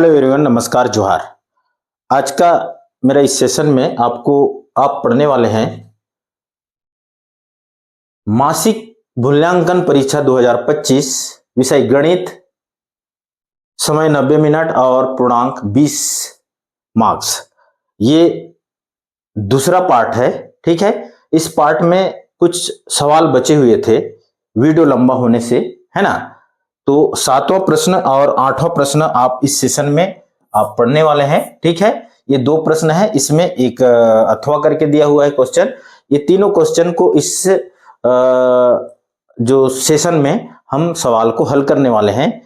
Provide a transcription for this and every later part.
Hello everyone, नमस्कार, जोहार। आज का मेरा इस सेशन में आप पढ़ने वाले हैं मासिक मूल्यांकन परीक्षा 2025, विषय गणित, समय 90 मिनट और पूर्णांक 20 मार्क्स। ये दूसरा पार्ट है। ठीक है, इस पार्ट में कुछ सवाल बचे हुए थे वीडियो लंबा होने से, है ना। तो 7वां प्रश्न और 8वां प्रश्न आप इस सेशन में आप पढ़ने वाले हैं। ठीक है, ये 2 प्रश्न है, इसमें एक अथवा करके दिया हुआ है क्वेश्चन। ये तीनों क्वेश्चन को इस जो सेशन में हम सवाल को हल करने वाले हैं।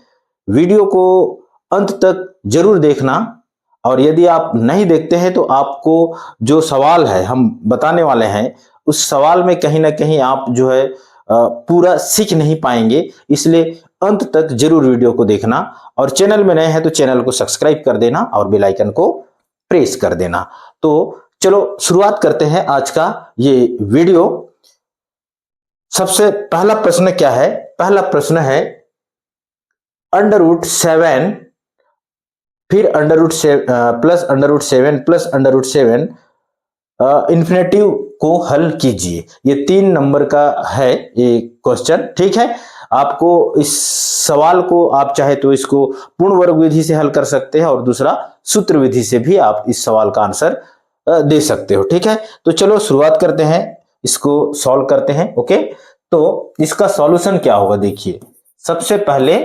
वीडियो को अंत तक जरूर देखना, और यदि आप नहीं देखते हैं तो आपको जो सवाल है हम बताने वाले हैं उस सवाल में कहीं ना कहीं आप जो है पूरा सीख नहीं पाएंगे। इसलिए अंत तक जरूर वीडियो को देखना, और चैनल में नए हैं तो चैनल को सब्सक्राइब कर देना और बेल आइकन को प्रेस कर देना। तो चलो शुरुआत करते हैं आज का ये वीडियो। सबसे पहला प्रश्न क्या है? पहला प्रश्न है √7 फिर √7 प्लस √7 प्लस √7 इन्फिनेटिव को हल कीजिए। ये 3 नंबर का है ये क्वेश्चन। ठीक है, आपको इस सवाल को आप चाहे तो इसको पूर्ण वर्ग विधि से हल कर सकते हैं, और दूसरा सूत्र विधि से भी आप इस सवाल का आंसर दे सकते हो। ठीक है, तो चलो शुरुआत करते हैं, इसको सॉल्व करते हैं। ओके, तो इसका सॉल्यूशन क्या होगा? देखिए, सबसे पहले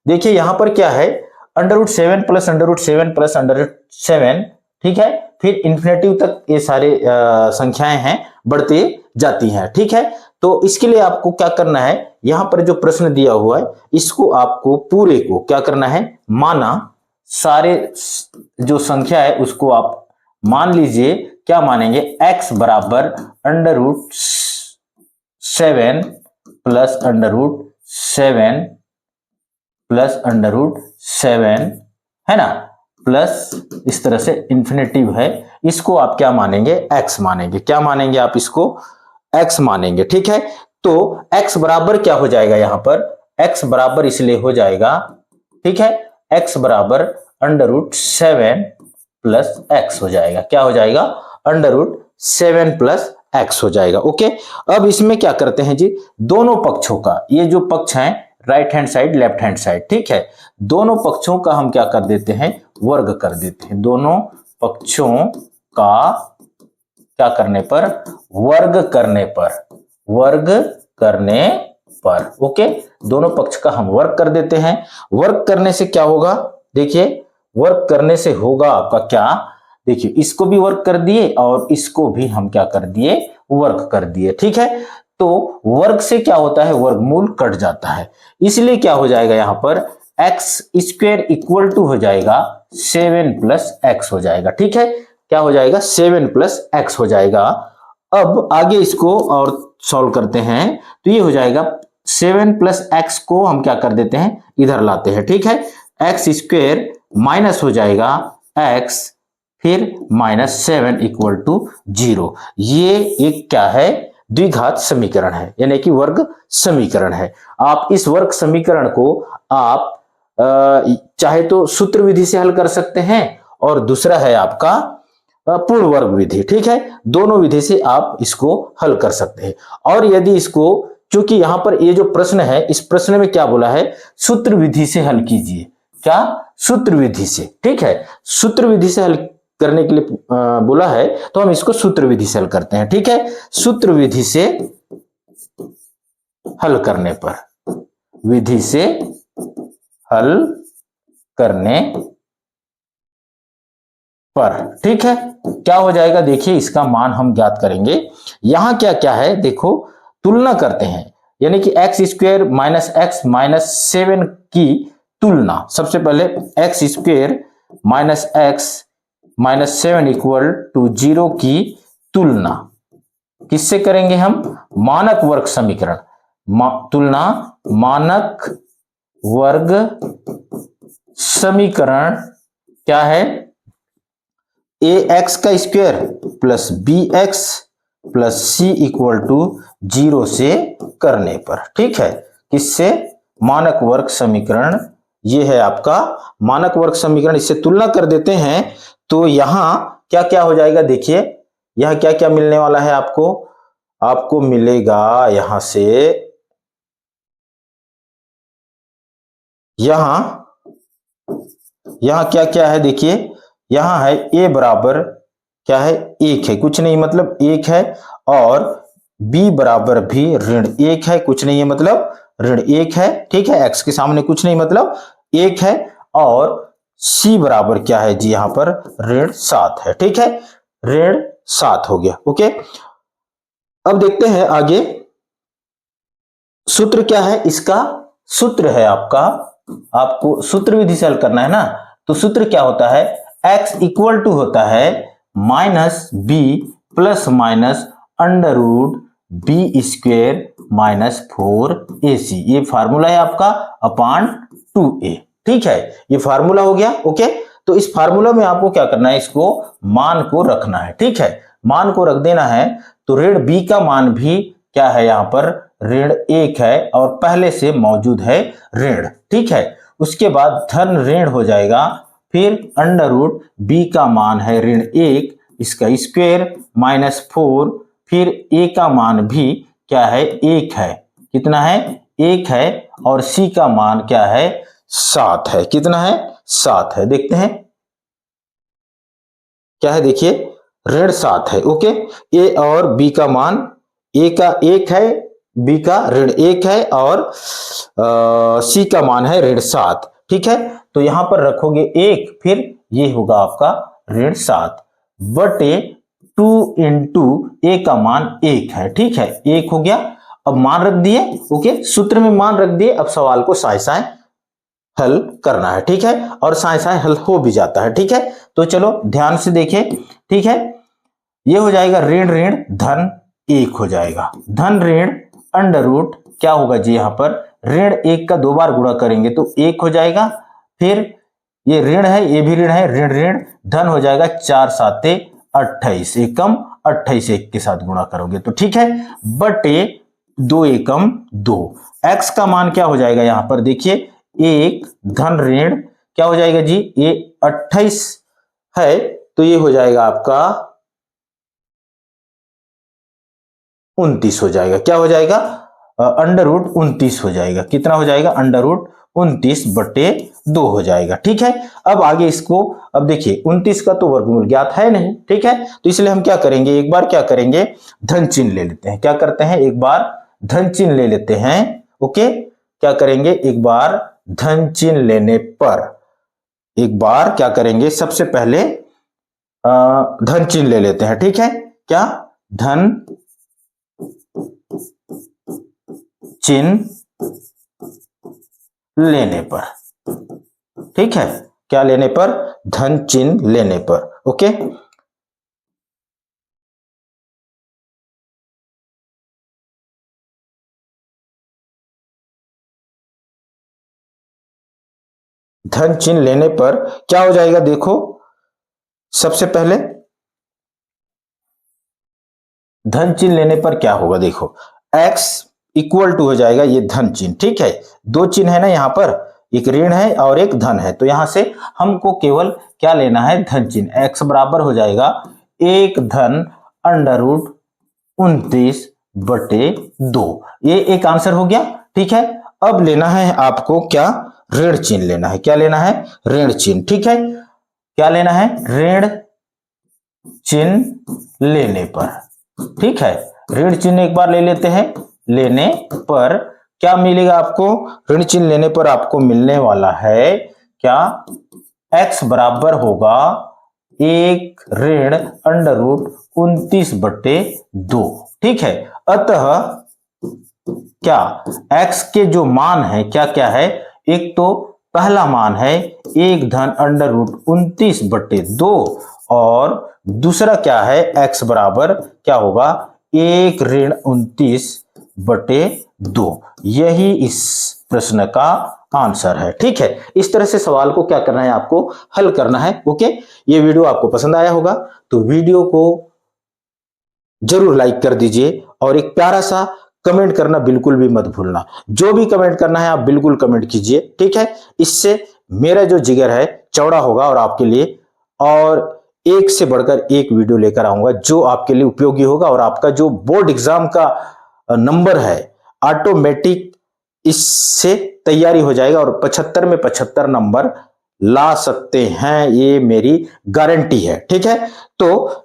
देखिए यहां पर क्या है, √7 प्लस √7 प्लस √7। ठीक है, फिर इन्फिनेटिव तक ये सारे संख्याएं हैं, बढ़ती जाती हैं। ठीक है, तो इसके लिए आपको क्या करना है, यहां पर जो प्रश्न दिया हुआ है इसको आपको पूरे को क्या करना है, माना। सारे जो संख्या है उसको आप मान लीजिए, क्या मानेंगे, x बराबर √7 प्लस √7 प्लस √7, है ना, प्लस इस तरह से इन्फिनेटिव है, इसको आप क्या मानेंगे, x मानेंगे। क्या मानेंगे आप इसको? x मानेंगे। ठीक है, तो x बराबर क्या हो जाएगा, यहां पर x बराबर इसलिए हो जाएगा, ठीक है, x बराबर √7 प्लस x हो जाएगा। क्या हो जाएगा? √7 प्लस x हो जाएगा। ओके, अब इसमें क्या करते हैं जी, दोनों पक्षों का, ये जो पक्ष है right hand side left hand side, ठीक है, दोनों पक्षों का हम क्या कर देते हैं, वर्ग कर देते हैं। दोनों पक्षों का क्या करने पर, वर्ग करने पर। ओके, दोनों पक्ष का हम वर्ग कर देते हैं। वर्ग करने से क्या होगा, देखिए, वर्ग करने से होगा आपका क्या, देखिए, इसको भी वर्ग कर दिए और इसको भी हम क्या कर दिए, वर्ग कर दिए। ठीक है, तो वर्ग से क्या होता है, वर्गमूल कट जाता है, इसलिए क्या हो जाएगा, यहां पर x² इक्वल टू हो जाएगा 7 प्लस x हो जाएगा। ठीक है, क्या हो जाएगा, 7 प्लस x हो जाएगा। अब आगे इसको और सॉल्व करते हैं, तो ये हो जाएगा 7 प्लस x को हम क्या कर देते हैं, इधर लाते हैं। ठीक है, x² माइनस हो जाएगा x फिर -7 इक्वल टू 0। ये एक क्या है, द्विघात समीकरण है, यानी कि वर्ग समीकरण है। आप इस वर्ग समीकरण को आप चाहे तो सूत्र विधि से हल कर सकते हैं, और दूसरा है आपका पूर्ण वर्ग विधि। ठीक है, दोनों विधि से आप इसको हल कर सकते हैं। और यदि इसको, चूंकि यहां पर ये जो प्रश्न है, इस प्रश्न में क्या बोला है, सूत्र विधि से हल कीजिए। क्या? सूत्र विधि से। ठीक है, सूत्र विधि से हल करने के लिए बोला है, तो हम इसको सूत्र विधि से हल करते हैं। ठीक है, सूत्र विधि से हल करने पर, विधि से हल करने पर, ठीक है, क्या हो जाएगा, देखिए, इसका मान हम ज्ञात करेंगे। यहां क्या क्या है, देखो, तुलना करते हैं, यानी कि x² माइनस x माइनस 7 की तुलना। सबसे पहले x² minus x minus 7 equal to 0 की तुलना किससे करेंगे हम, मानक वर्ग समीकरण। तुलना मानक वर्ग समीकरण क्या है, ax² plus bx plus c equal to 0 से करने पर। ठीक है, किससे, मानक वर्ग समीकरण ये है आपका मानक वर्ग समीकरण। इससे तुलना कर देते हैं तो यहां क्या क्या हो जाएगा, देखिए यहां क्या क्या मिलने वाला है आपको। आपको मिलेगा यहां से, यहां क्या क्या है, देखिए यहां है a बराबर क्या है, 1 है, कुछ नहीं मतलब 1 है, और b बराबर भी ऋण 1 है, कुछ नहीं है मतलब ऋण 1 है, ठीक है। x के सामने कुछ नहीं मतलब 1 है, और c बराबर क्या है जी, यहां पर ऋण 7 है, ठीक है, ऋण 7 हो गया। ओके, अब देखते हैं आगे सूत्र क्या है इसका। सूत्र है आपको सूत्र विधि से हल करना है ना, तो सूत्र क्या होता है, x इक्वल टू होता है minus b plus minus under root b square minus 4ac। ये फार्मूला है आपका अपान 2a, ठीक है, ये फार्मूला हो गया। ओके, तो इस फार्मूला में आपको क्या करना है, इसको मान को रखना है, ठीक है, मान को रख देना है। तो ऋण b का मान भी क्या है, यहां पर ऋण 1 है, और पहले से मौजूद है ऋण, ठीक है। उसके बाद धन ऋण हो जाएगा, फिर अंडर रूट बी का मान है ऋण 1, इसका स्क्वायर माइनस 4, फिर ए का मान भी क्या है, 1 है, कितना है 1 है, और सी का मान क्या है 7 है, कितना है 7 है। देखते हैं क्या है, देखिए ऋण 7 है। ओके, ए और बी का मान, ए का 1 है, बी का ऋण 1 है, और सी का मान है ऋण 7, ठीक है। तो यहां पर रखोगे 1, फिर ये होगा आपका ऋण 7 बटे 2 इंटू ए का मान 1 है, ठीक है, 1 हो गया। अब मान रख दिए, ओके, सूत्र में मान रख दिए, अब सवाल को साय साय हल करना है, ठीक है, और साय साय हल हो भी जाता है, ठीक है। तो चलो ध्यान से देखें, ठीक है, ये हो जाएगा ऋण ऋण धन 1 हो जाएगा, धन ऋण अंडर रूट क्या होगा जी, यहां पर ऋण 1 का 2 बार गुणा करेंगे तो 1 हो जाएगा, फिर ये ऋण है, ये भी ऋण है, ऋण ऋण धन हो जाएगा 4 7 28, एकम 28 1 के साथ गुणा करोगे तो ठीक है, बटे 2 एकम 2। x का मान क्या हो जाएगा, यहां पर देखिए 1 धन ऋण क्या हो जाएगा जी, ये 28 है, तो ये हो जाएगा आपका 29 हो जाएगा, क्या हो जाएगा अंडर रूट 29 हो जाएगा, कितना हो जाएगा अंडर रूट 29 बटे 2 हो जाएगा, ठीक है। अब आगे इसको, अब देखिए 29 का तो वर्गमूल ज्ञात है नहीं, ठीक है, तो इसलिए हम क्या करेंगे, एक बार क्या करेंगे धन चिन्ह ले लेते हैं, क्या करते हैं एक बार धन चिन्ह ले लेते हैं। ओके, क्या करेंगे एक बार धन चिन्ह लेने पर, एक बार क्या करेंगे सबसे पहले धन चिन्ह ले लेते हैं, ठीक है, क्या धन चिन्ह लेने पर, ठीक है, क्या लेने पर, धन चिन्ह लेने पर। ओके, धन चिन्ह लेने पर क्या हो जाएगा, देखो सबसे पहले धन चिन्ह लेने पर क्या होगा, देखो x इक्वल टू हो जाएगा ये धन चिन्ह, ठीक है, दो चिन्ह है ना यहाँ पर, एक ऋण है और एक धन है, तो यहां से हमको केवल क्या लेना है धन चिन्ह, x बराबर हो जाएगा 1 धन अंडर रूट 29 बटे 2, ये एक आंसर हो गया, ठीक है। अब लेना है आपको क्या, ऋण चिन्ह लेना है, क्या लेना है ऋण चिन्ह, ठीक है, क्या लेना है ऋण चिन्ह लेने पर, ठीक है, ऋण चिन्ह एक बार ले लेते हैं, लेने पर क्या मिलेगा आपको, ऋण चिन्ह लेने पर आपको मिलने वाला है क्या, x बराबर होगा 1 ऋण अंडर रूट 29 बटे 2, ठीक है। अतः क्या x के जो मान है क्या क्या है, एक तो पहला मान है 1 धन अंडर रूट 29 बटे 2, और दूसरा क्या है x बराबर क्या होगा 1 ऋण 29 बटे 2, यही इस प्रश्न का आंसर है, ठीक है। इस तरह से सवाल को क्या करना है आपको हल करना है। ओके, ये वीडियो आपको पसंद आया होगा तो वीडियो को जरूर लाइक कर दीजिए और एक प्यारा सा कमेंट करना बिल्कुल भी मत भूलना। जो भी कमेंट करना है आप बिल्कुल कमेंट कीजिए, ठीक है। इससे मेरा जो जिगर है चौड़ा होगा और आपके लिए और एक से बढ़कर एक वीडियो लेकर आऊंगा जो आपके लिए उपयोगी होगा और आपका जो बोर्ड एग्जाम का नंबर है ऑटोमेटिक इससे तैयारी हो जाएगा और 75 में 75 नंबर ला सकते हैं, ये मेरी गारंटी है, ठीक है। तो